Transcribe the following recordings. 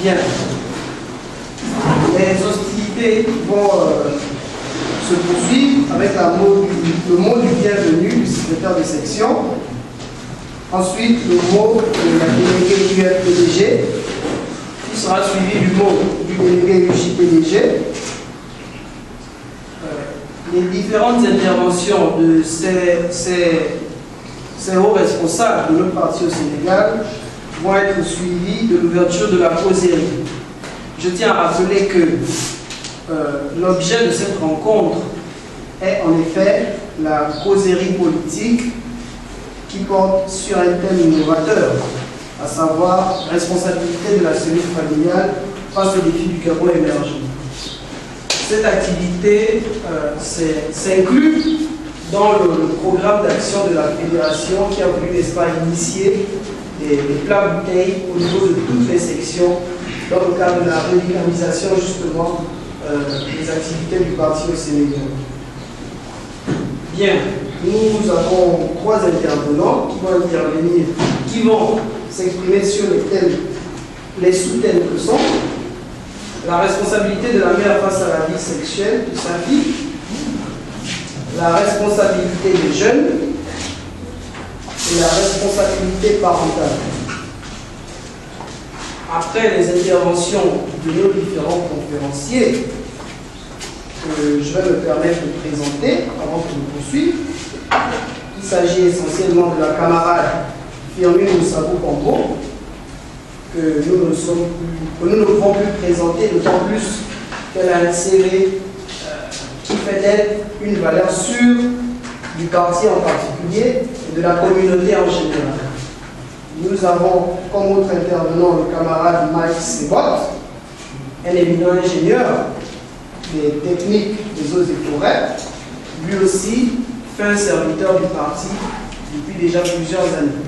Bien. Les hostilités vont se poursuivre avec le mot du bienvenu du secrétaire de section. Ensuite, le mot de la déléguée du FPDG, qui sera suivi du mot du délégué du JPDG. Les différentes interventions de ces hauts responsables de notre parti au Sénégal vont être suivies de l'ouverture de la causerie. Je tiens à rappeler que l'objet de cette rencontre est en effet la causerie politique qui porte sur un thème innovateur, à savoir responsabilité de la cellule familiale face aux défis du Gabon émergent. Cette activité s'inclut dans le programme d'action de la Fédération qui a voulu, n'est-ce pas, initier des plats bouteilles au niveau de toutes les sections dans le cadre de la revitalisation justement des activités du parti au Sénégal. Bien, nous avons 3 intervenants qui vont intervenir, qui vont s'exprimer sur les thèmes, les sous-thèmes que sont la responsabilité de la mère face à la vie sexuelle de sa fille, la responsabilité des jeunes et la responsabilité parentale. Après les interventions de nos différents conférenciers, que je vais me permettre de présenter avant que nous poursuivions, il s'agit essentiellement de la camarade Firmin Moussabou Cambo, que nous ne pouvons plus présenter, d'autant plus qu'elle a inséré qui fait d'elle une valeur sûre du quartier en particulier et de la communauté en général. Nous avons comme autre intervenant le camarade Mike Sebot, un éminent ingénieur des techniques des eaux et forêts, lui aussi fin serviteur du parti depuis déjà plusieurs années.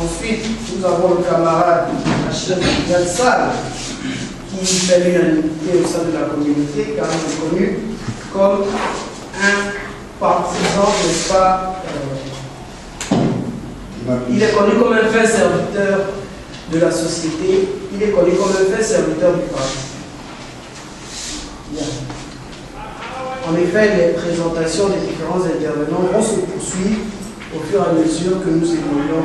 Ensuite, nous avons le camarade Hachem Yansal, qui fait l'unanimité au sein de la communauté, car il est connu comme un partisan, n'est-ce pas, il est connu comme un fait serviteur de la société, il est connu comme un fait serviteur du parti. Bien. En effet, les présentations des différents intervenants vont se poursuivre au fur et à mesure que nous évoluons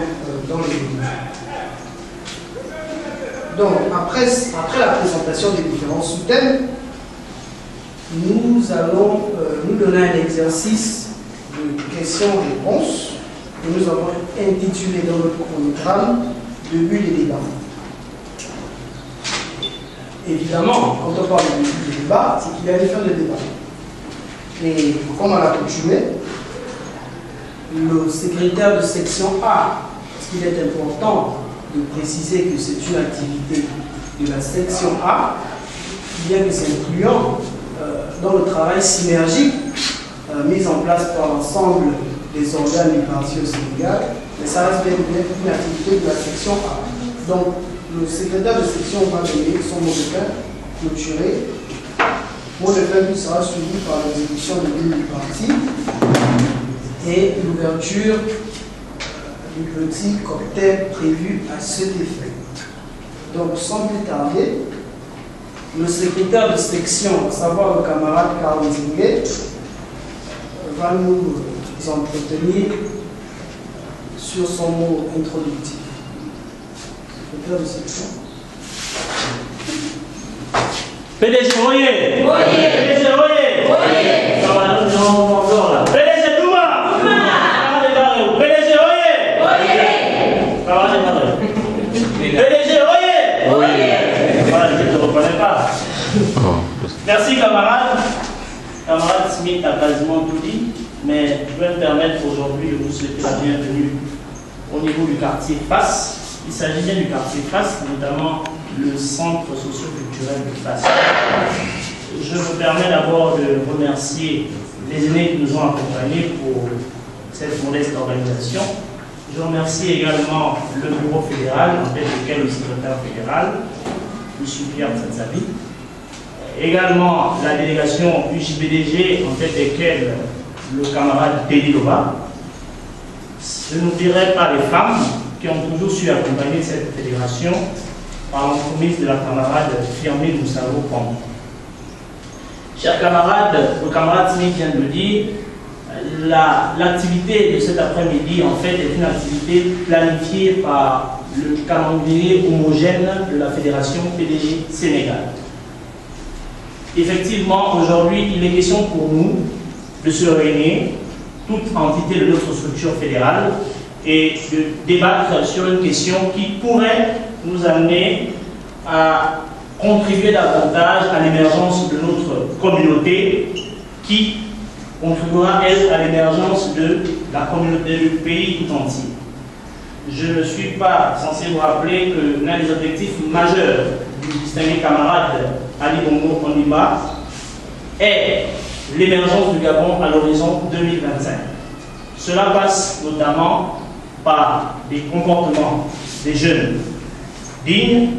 dans le débat. Donc, après la présentation des différents sous-thèmes, nous allons nous donner un exercice de questions-réponses que nous avons intitulé dans notre chronogramme début des débats. Évidemment, quand on parle de début des débats, c'est qu'il y a des fins de débat. Et comme à l'accoutumée, le secrétaire de section A, parce qu'il est important de préciser que c'est une activité de la section A, bien que c'est incluant dans le travail synergique mis en place par l'ensemble des organes du parti au Sénégal, mais ça reste bien une activité de la section A. Donc, le secrétaire de section va donner son mot de fin clôturé, mot de fin qui sera suivi par l'exécution de l'île du parti et l'ouverture du petit cocktail prévu à cet effet. Donc, sans plus tarder, le secrétaire de section, à savoir le camarade Karl Nzingue, va nous entretenir sur son mot introductif. Secrétaire de section. PDG, voyez! PDG, voyez! Ça va, nous avons encore là. PDG, Douma! PDG, voyez! Ça va démarrer. PDG, voyez! Voilà, je ne te reconnais pas. Merci, camarade. Camarade Smith a quasiment tout dit, mais je vais me permettre aujourd'hui de vous souhaiter la bienvenue au niveau du quartier FAS. Il s'agit bien du quartier FAS, notamment le centre socio-culturel de FAS. Je me permets d'abord de remercier les aînés qui nous ont accompagnés pour cette modeste organisation. Je remercie également le bureau fédéral, en tête duquel le secrétaire fédéral, M. Pierre Tsatsabi. Également la délégation UJBDG, en tête desquelles le camarade Teddy Loba. Je n'oublierai pas les femmes qui ont toujours su accompagner cette fédération par l'entremise de la camarade Firmin Moussalo Pambo. Chers camarades, le camarade Smith vient de le dire, l'activité de cet après-midi en fait est une activité planifiée par le calendrier homogène de la Fédération PDG Sénégal. Effectivement, aujourd'hui, il est question pour nous de se réunir, toute entité de notre structure fédérale, et de débattre sur une question qui pourrait nous amener à contribuer davantage à l'émergence de notre communauté, qui contribuera, elle, à l'émergence de la communauté du pays tout entier. Je ne suis pas censé vous rappeler que l'un des objectifs majeurs du distingué camarade Ali Bongo Ondimba est l'émergence du Gabon à l'horizon 2025. Cela passe notamment par des comportements des jeunes dignes,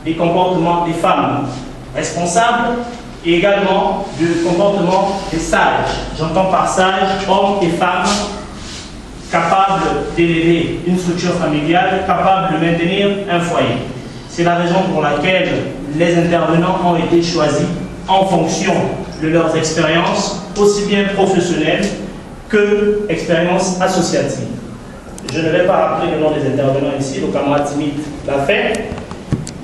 des comportements des femmes responsables et également du comportement des sages. J'entends par sages hommes et femmes capables d'élever une structure familiale, capables de maintenir un foyer. C'est la raison pour laquelle les intervenants ont été choisis en fonction de leurs expériences, aussi bien professionnelles que expériences associatives. Je ne vais pas rappeler le nom des intervenants ici, le camarade Smith l'a fait.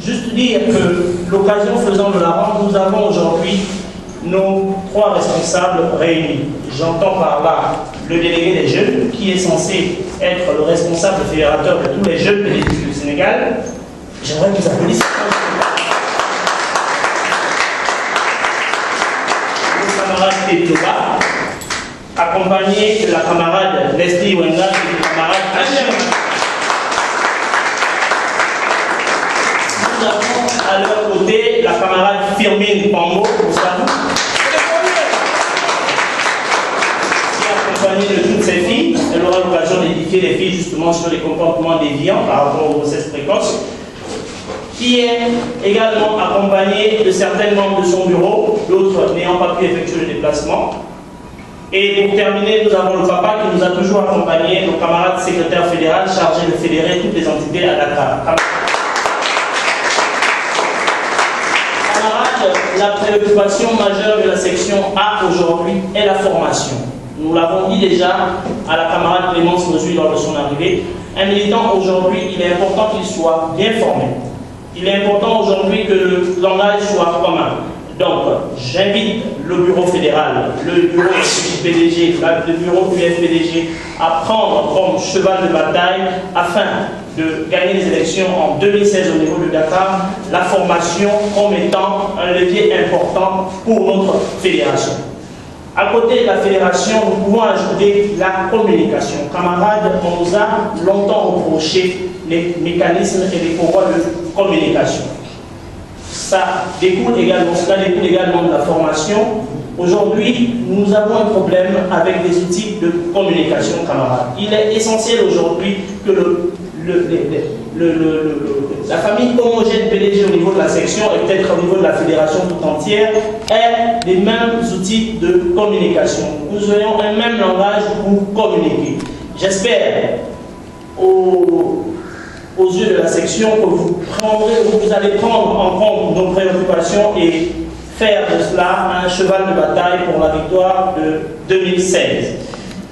Juste dire que l'occasion faisant de la ronde, nous avons aujourd'hui nos 3 responsables réunis. J'entends par là le délégué des jeunes, qui est censé être le responsable fédérateur de tous les jeunes du Sénégal. J'aimerais que vous applaudissiez. Le camarade Tétoba, accompagné de la camarade Leslie Wenga et du camarade Hachim. Nous avons à leur côté la camarade Firmin Pambo, qui est accompagnée de toutes ses filles. Elle aura l'occasion d'édifier les filles justement sur les comportements déviants par rapport aux grossesses précoces. qui est également accompagné de certains membres de son bureau, d'autres n'ayant pas pu effectuer le déplacement. Et pour terminer, nous avons le papa qui nous a toujours accompagnés, nos camarades secrétaires fédéraux chargés de fédérer toutes les entités à Dakar. Camarades, la préoccupation majeure de la section A aujourd'hui est la formation. Nous l'avons dit déjà à la camarade Clémence Mosui lors de son arrivée. Un militant aujourd'hui, il est important qu'il soit bien formé. Il est important aujourd'hui que le langage soit commun. Donc, j'invite le bureau fédéral, le bureau du PDG, le bureau du FPDG à prendre comme cheval de bataille afin de gagner les élections en 2016 au niveau de Dakar, la formation comme étant un levier important pour notre fédération. À côté de la fédération, nous pouvons ajouter la communication. Camarades, on nous a longtemps reproché les mécanismes et les pouvoirs de communication. Cela découle également de la formation. Aujourd'hui, nous avons un problème avec les outils de communication, camarades. Il est essentiel aujourd'hui que la famille homogène PDG au niveau de la section et peut-être au niveau de la fédération tout entière ait les mêmes outils de communication. Nous ayons un même langage pour communiquer. J'espère aux yeux de la section que vous allez prendre en compte nos préoccupations et faire de cela un cheval de bataille pour la victoire de 2016.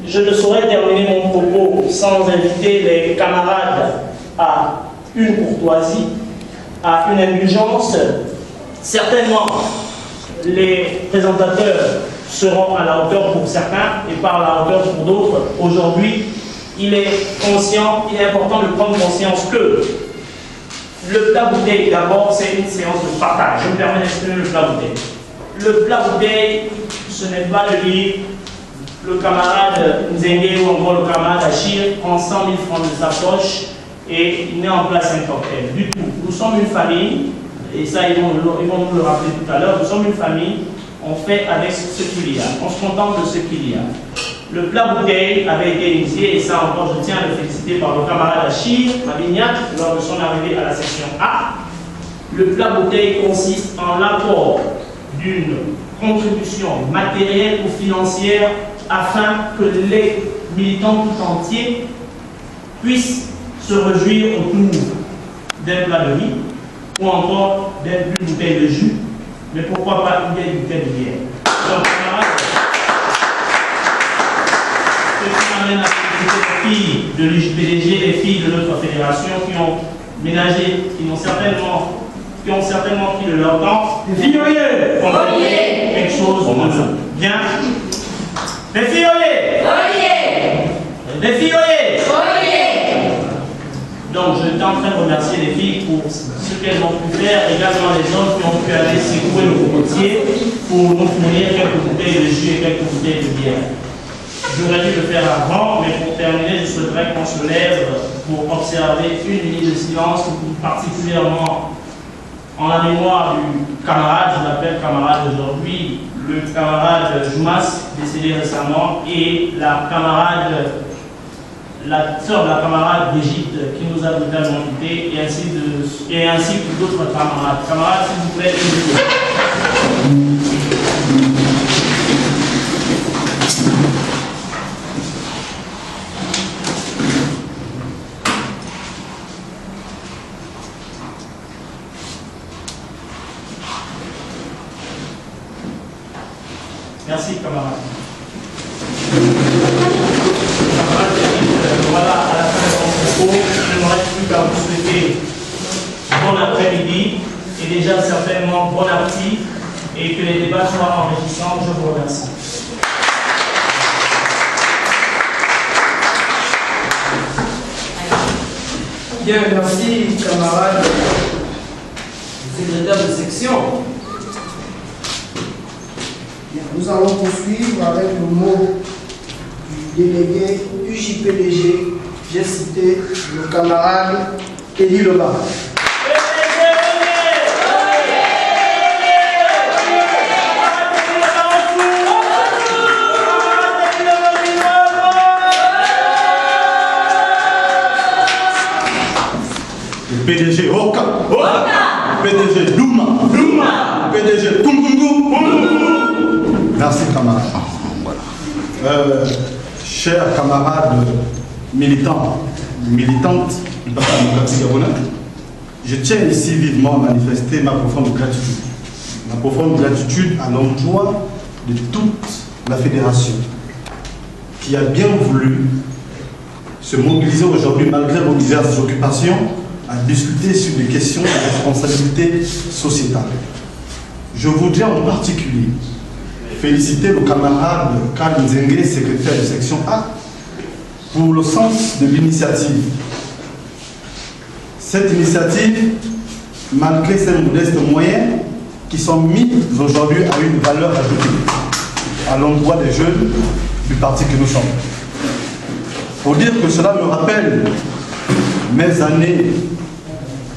Je ne saurais terminer mon propos sans inviter les camarades à une courtoisie, à une indulgence. Certainement, les présentateurs seront à la hauteur pour certains et pas à la hauteur pour d'autres. Aujourd'hui, il est important de prendre conscience que le plat bouteille, d'abord, c'est une séance de partage. Je me permets d'exprimer le plat bouteille. Le plat bouteille, ce n'est pas le livre. Le camarade Nzengue ou encore le camarade Achir prend 100 000 francs de sa poche et il met en place un cocktail. Du tout. Nous sommes une famille, et ça ils vont nous le rappeler tout à l'heure, nous sommes une famille, on fait avec ce qu'il y a, on se contente de ce qu'il y a. Le plat bouteille avait été initié, et ça encore je tiens à le féliciter par le camarade Achir Mabignac lors de son arrivée à la section A. Le plat bouteille consiste en l'apport d'une contribution matérielle ou financière afin que les militants tout entiers puissent se réjouir autour d'un plat de riz ou encore d'une bouteille de jus, mais pourquoi pas une bouteille de bière. Donc, ce qui m'amène à féliciter les filles de l'UJPDG, les filles de notre fédération qui ont ménagé, qui ont certainement pris de leur temps. Les filles, quelque chose de bien. Les filles, les filles, donc je suis en train de remercier les filles pour ce qu'elles ont pu faire, également les hommes qui ont pu aller secouer le cocotier pour nous fournir quelques bouteilles de jus et quelques bouteilles de bière. J'aurais dû le faire avant, mais pour terminer, je souhaiterais qu'on se lève pour observer une minute de silence, particulièrement en la mémoire du camarade, je l'appelle camarade aujourd'hui, le camarade Joumas, décédé récemment, et la sœur de la camarade Brigitte qui nous a brutalement quittés, et ainsi que d'autres camarades. Camarades, s'il vous plaît, merci, camarades. Voilà, à la fin de mon propos, je n'aurais plus qu'à vous souhaiter bon après-midi et déjà certainement bon appétit et que les débats soient enrichissants. Je vous remercie. Bien, merci camarades secrétaires de section. Nous allons poursuivre avec le mot du délégué UJPDG. J'ai cité le camarade Elie Leba. Le PDG, Oka. PDG Douma. PDG Tungungu. Merci camarades. Chers camarades militants, militantes du Parti démocratique gabonais, je tiens ici vivement à manifester ma profonde gratitude. Ma profonde gratitude à l'emploi de toute la fédération qui a bien voulu se mobiliser aujourd'hui, malgré vos diverses occupations, à discuter sur des questions de responsabilité sociétale. Je voudrais en particulier féliciter le camarade Karl Nzengue, secrétaire de section A, pour le sens de l'initiative. Cette initiative, malgré ses modestes moyens, qui sont mis aujourd'hui à une valeur ajoutée à l'endroit des jeunes du parti que nous sommes. Pour dire que cela me rappelle mes années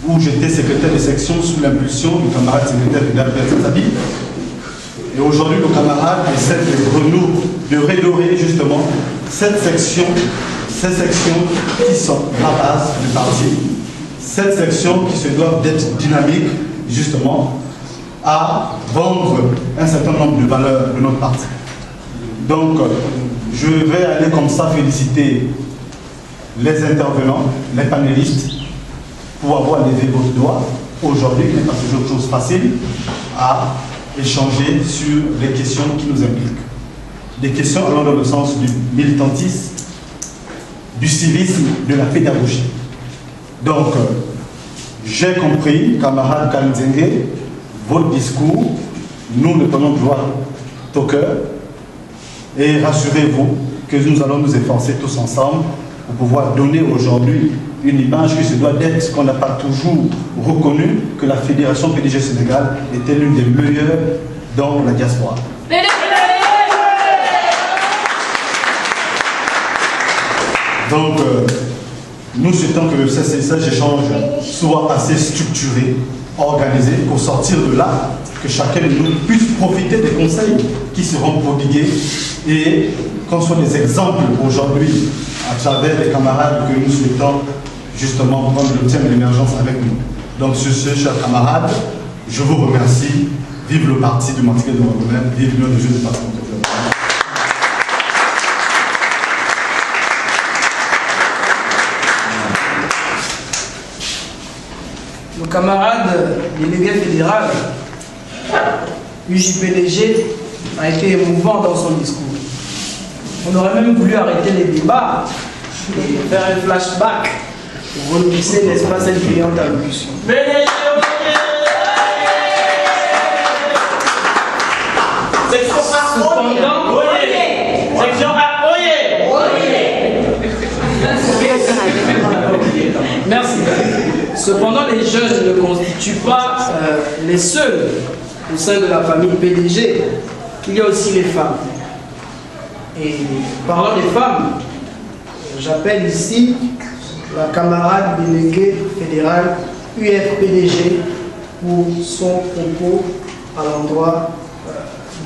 où j'étais secrétaire de section sous l'impulsion du camarade secrétaire de Zabi. Et aujourd'hui, le camarade essaie de redorer justement cette section, ces sections qui sont la base du parti, cette section qui se doit d'être dynamique justement à vendre un certain nombre de valeurs de notre parti. Donc, je vais aller comme ça féliciter les intervenants, les panélistes, pour avoir levé votre doigt aujourd'hui, qui n'est pas toujours chose facile, à échanger sur les questions qui nous impliquent. Des questions allant dans le sens du militantisme, du civisme, de la pédagogie. Donc, j'ai compris, camarade Kalnzenge, votre discours, nous le prenons droit au cœur, et rassurez-vous que nous allons nous efforcer tous ensemble pour pouvoir donner aujourd'hui une image qui se doit d'être, ce qu'on n'a pas toujours reconnu, que la Fédération PDG Sénégal était l'une des meilleures dans la diaspora. Donc, nous souhaitons que ces échanges soient assez structurés, organisés, pour sortir de là, que chacun de nous puisse profiter des conseils qui seront prodigués et qu'on soit des exemples aujourd'hui à travers les camarades que nous souhaitons justement prendre le thème de l'émergence avec nous. Donc sur ce, chers camarades, je vous remercie. Vive le parti du Martiniquais de Wagoner, vive l'Union des Jeunes du Parti. Le camarade délégué fédéral, UJPDG, a été émouvant dans son discours. On aurait même voulu arrêter les débats et faire un flashback pour relancer, n'est-ce pas, cette brillante allocution. Merci. Cependant, les jeunes ne constituent pas les seuls au sein de la famille PDG. Il y a aussi les femmes. Et parlant des femmes, j'appelle ici la camarade déléguée fédérale UFPDG pour son propos à l'endroit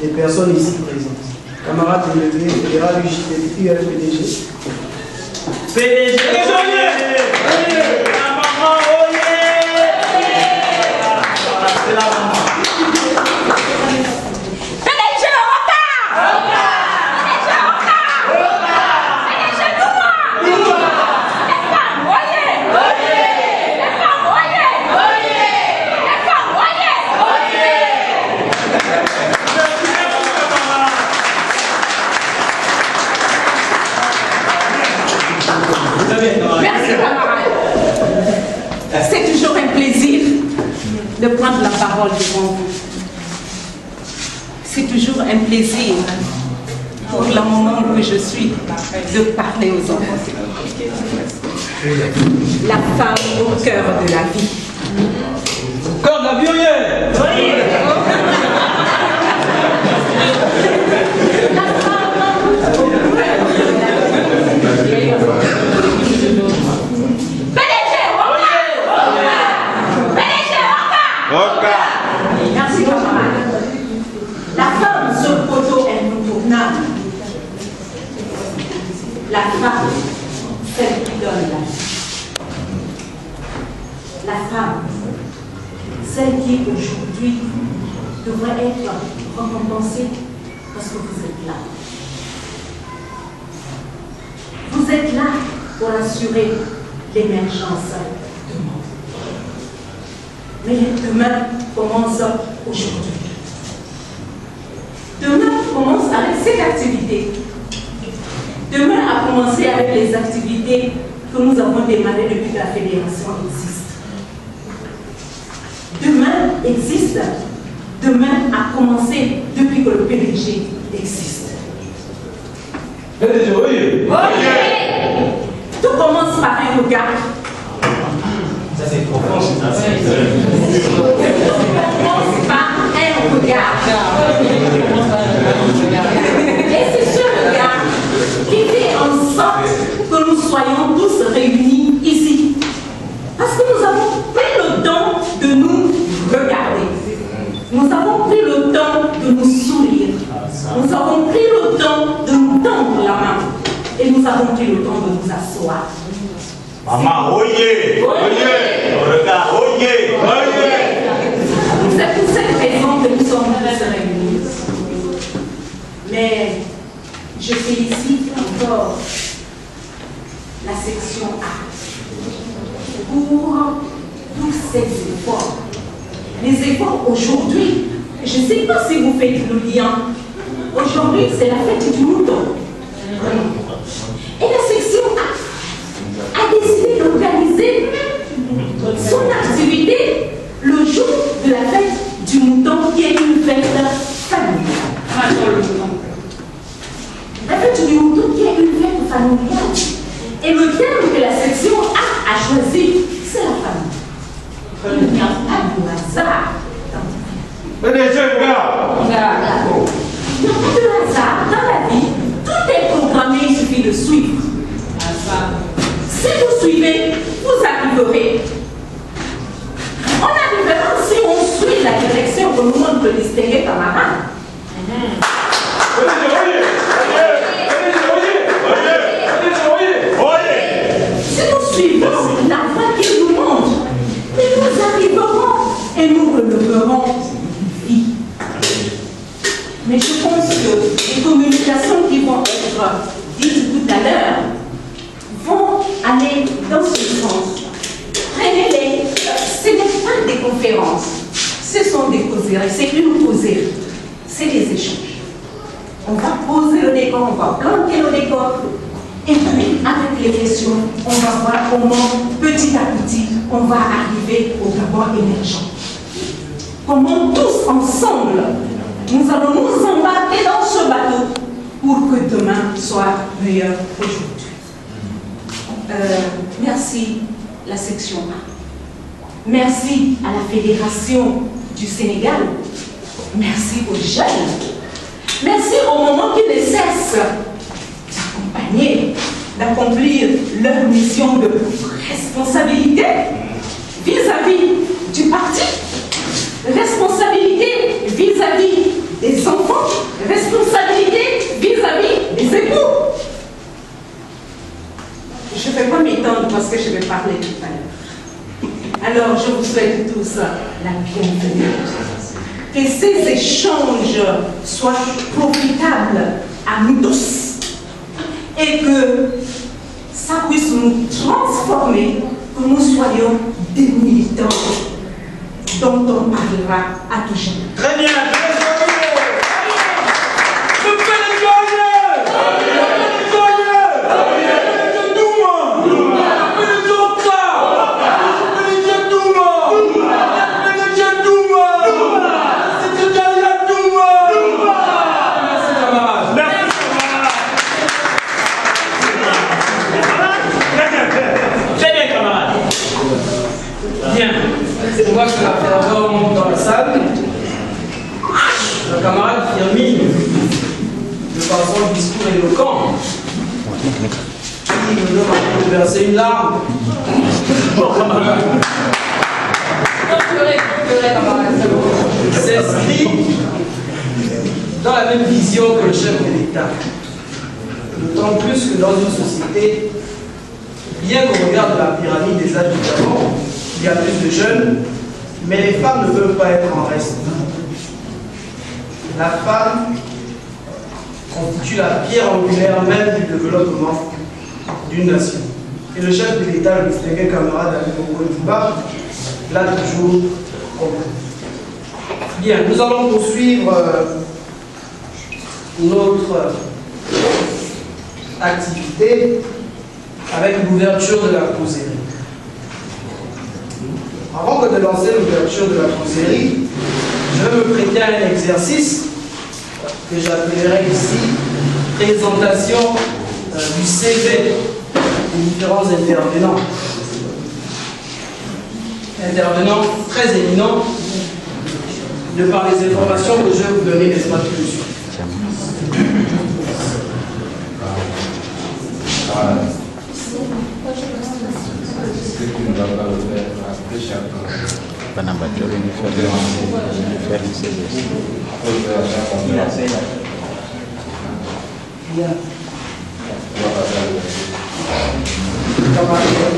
des personnes ici présentes. Camarade déléguée fédérale UFPDG. PDG. C'est toujours un plaisir de prendre la parole devant vous. C'est toujours un plaisir pour le moment que je suis de parler aux enfants. La femme au cœur de la vie. Au cœur de la vie, oui. Merci, camarade. La femme sur le poteau est incontournable. La femme, celle qui donne la vie. La femme, celle récompenser parce que vous êtes là. Vous êtes là pour assurer l'émergence demain. Mais demain commence aujourd'hui. Demain commence avec cette activité. Demain a commencé avec les activités que nous avons démarrées depuis que la fédération existe. Demain existe. Demain a commencé depuis que le PDG existe. Oui. Tout commence par un regard. Ça c'est profond. Tout commence par un regard. Et c'est ce regard qui fait en sorte que nous soyons tous réunis ici. Parce que nous avons pris le temps de nous regarder. Nous avons pris le temps de nous sourire. Nous avons pris le temps de nous tendre la main. Et nous avons pris le temps de nous asseoir. Maman, oyez! Regarde, oyez! C'est pour cette raison que nous sommes tous réunis. Mais je félicite encore la section A pour tous ces efforts. Les efforts aujourd'hui, je ne sais pas si vous faites le lien. Aujourd'hui, c'est la fête du mouton. Et la section A décidé d'organiser son activité le jour de la fête du mouton, qui est une fête familiale. La fête du mouton qui est une fête familiale. Et le thème que la section A choisi, c'est la famille. Il n'y a pas de hasard dans la vie. Il n'y a pas de hasard dans la vie. Tout est programmé, il suffit de suivre. Si vous suivez, vous arriverez. On arrivera si on suit la direction que nous montre le distingué camarade. Si nous suivons la voie qu'il nous montre, nous arriverons et nous releverons vie. Mais je pense que les communications qui vont être dites tout à l'heure vont aller dans ce sens. Prenez-les, ce n'est pas des conférences, ce sont des causeries, c'est une causerie, c'est des échanges. On va poser le décor, on va planter le décor, et puis avec les questions, on va voir comment petit à petit, on va arriver au Gabon émergent. Comment tous ensemble, nous allons nous embarquer dans ce bateau pour que demain soit meilleur qu'aujourd'hui. Merci la section A. Merci à la Fédération du Sénégal. Merci aux jeunes. Merci au moment qui ne cessent d'accompagner, d'accomplir leur mission de responsabilité vis-à-vis du parti, responsabilité vis-à-vis des enfants, responsabilité vis-à-vis des époux. Je ne vais pas m'étendre parce que je vais parler tout à l'heure. Alors, je vous souhaite tous la bienvenue. Que ces échanges soient profitables à nous tous et que ça puisse nous transformer, que nous soyons des militants dont on parlera à toujours. Très bien, très bien. On voit que la ferveur monte dans la salle. Le camarade Firmi, de par son discours éloquent, il me demande de verser une larme. S'inscrit dans la même vision que le chef de l'État. D'autant plus que dans une société, bien qu'on regarde la pyramide des âges du Gabon, il y a plus de jeunes, mais les femmes ne peuvent pas être en reste. la femme constitue la pierre angulaire même du développement d'une nation. Et le chef de l'État, le distingué camarade Ali Bongo Ondimba, l'a toujours compris. Bien, nous allons poursuivre notre activité avec l'ouverture de la causerie. Avant de lancer l'ouverture de la causerie, je vais me prêter à un exercice que j'appellerai ici présentation du CV des différents intervenants. Intervenants très éminents de par les informations que je vais vous donner, n'est-ce pas, tout de suite.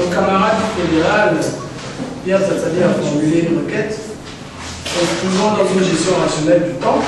Le camarade fédéral, Pierre Tsatsadi, a formulé une requête inscrivant dans une gestion rationnelle du temps